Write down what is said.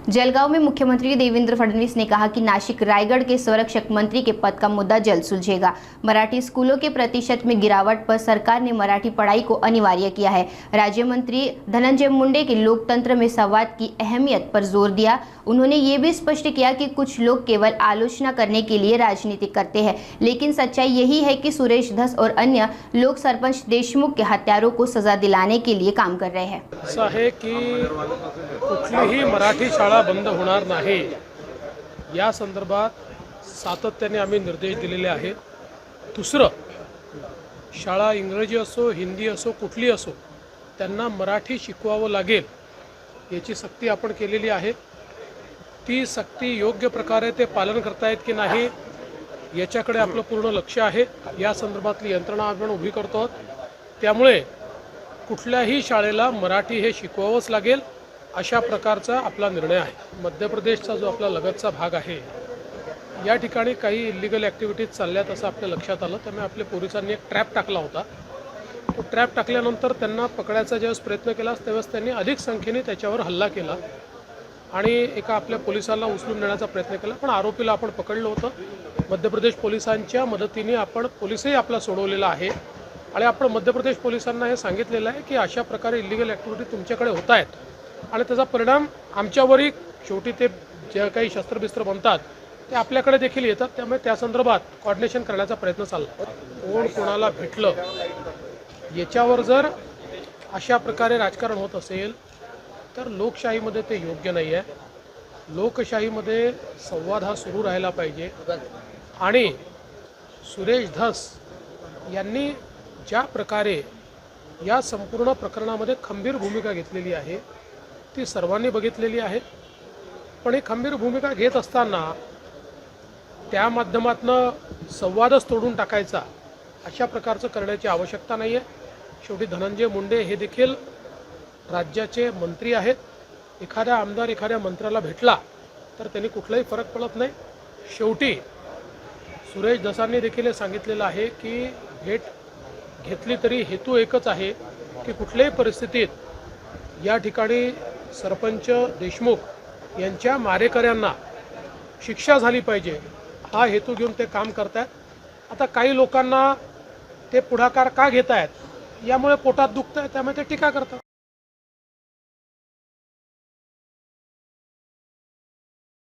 जलगांव में मुख्यमंत्री देवेंद्र फडणवीस ने कहा कि नासिक रायगढ़ के संरक्षक मंत्री के पद का मुद्दा जल्द सुलझेगा। मराठी स्कूलों के प्रतिशत में गिरावट पर सरकार ने मराठी पढ़ाई को अनिवार्य किया है। राज्य मंत्री धनंजय मुंडे के लोकतंत्र में संवाद की अहमियत पर जोर दिया। उन्होंने ये भी स्पष्ट किया कि कुछ लोग केवल आलोचना करने के लिए राजनीति करते हैं, लेकिन सच्चाई यही है कि सुरेश धस और अन्य लोग सरपंच देशमुख के हत्यारों को सजा दिलाने के लिए काम कर रहे हैं। असं आहे की कुठलीही मराठी शाळा बंद होणार नाही या संदर्भात सातत्याने आम्ही निर्देश दिलेले आहेत। दुसरं, शाळा इंग्रजी असो हिंदी असो कुठली असो त्यांना मराठी शिकवावं लागेल याची सक्ती आपण केलेली आहे। ती सक्ती योग्य प्रकारे ते पालन करतायत की नाही याच्याकडे आपलं पूर्ण लक्ष आहे। या संदर्भातली यंत्रणा आपण उभी करतो आहोत। त्यामुळे कुठल्याही शाळेला मराठी हे शिकवावंच लागेल अशा प्रकारचा आपला निर्णय आहे। मध्य प्रदेशचा जो आपला लगतचा भाग आहे या ठिकाणी काही इलिगल ॲक्टिव्हिटीज चालल्यात असं आपल्या लक्षात आलं। त्यामुळे आपल्या पोलिसांनी एक ट्रॅप टाकला होता। तो ट्रॅप टाकल्यानंतर त्यांना पकडायचा ज्यावेळेस प्रयत्न केला त्यावेळेस त्यांनी अधिक संख्येने त्याच्यावर हल्ला केला आणि एका आपल्या पोलिसाला उचलून नेण्याचा प्रयत्न केला, पण आरोपीला आपण पकडलं होतं। मध्य प्रदेश पोलिसांच्या मदतीने आपण पोलिसही आपला सोडवलेला आहे आणि आपण मध्य प्रदेश पोलिसांना हे सांगितलेलं आहे की अशा प्रकारे इलिगल ॲक्टिव्हिटी तुमच्याकडे होत आहेत आणि त्याचा परिणाम आमच्यावरही शेवटी ते जे काही शस्त्रबिस्त्र बनतात ते आपल्याकडे देखील येतात। त्यामुळे त्या संदर्भात कोऑर्डिनेशन करण्याचा प्रयत्न चालला। कोण कोणाला भेटलं याच्यावर जर अशा प्रकारे राजकारण होत असेल तर लोकशाहीमध्ये ते योग्य नाही आहे। लोकशाहीमध्ये संवाद हा सुरू राहायला पाहिजे आणि सुरेश धस यांनी ज्या प्रकारे या संपूर्ण प्रकरणामध्ये खंबीर भूमिका घेतलेली आहे ती सर्वांनी बघितलेली आहे। पण ही खंबीर भूमिका घेत असताना त्या माध्यमातून संवादच तोडून टाकायचा अशा प्रकारचं करण्याची आवश्यकता नाही आहे। शेवटी धनंजय मुंडे हे देखील राज्याचे मंत्री आहेत। एखादा आमदार एखाद्या मंत्र्याला भेटला तर त्यांनी कुठलाही फरक पडत नाही। शेवटी सुरेश धसांनी देखील सांगितलेलं आहे की भेट घेतली तरी हेतू एकच आहे की कुठल्याही परिस्थितीत या ठिकाणी सरपंच देशमुख यांच्या मारेकऱ्यांना शिक्षा झाली पाहिजे हा हेतू घेऊन ते काम करतात। आता काही लोकांना ते पुढाकार का घेत आहेत यामुळे पोटात दुखतं आहे, त्यामुळे ते टीका करतात।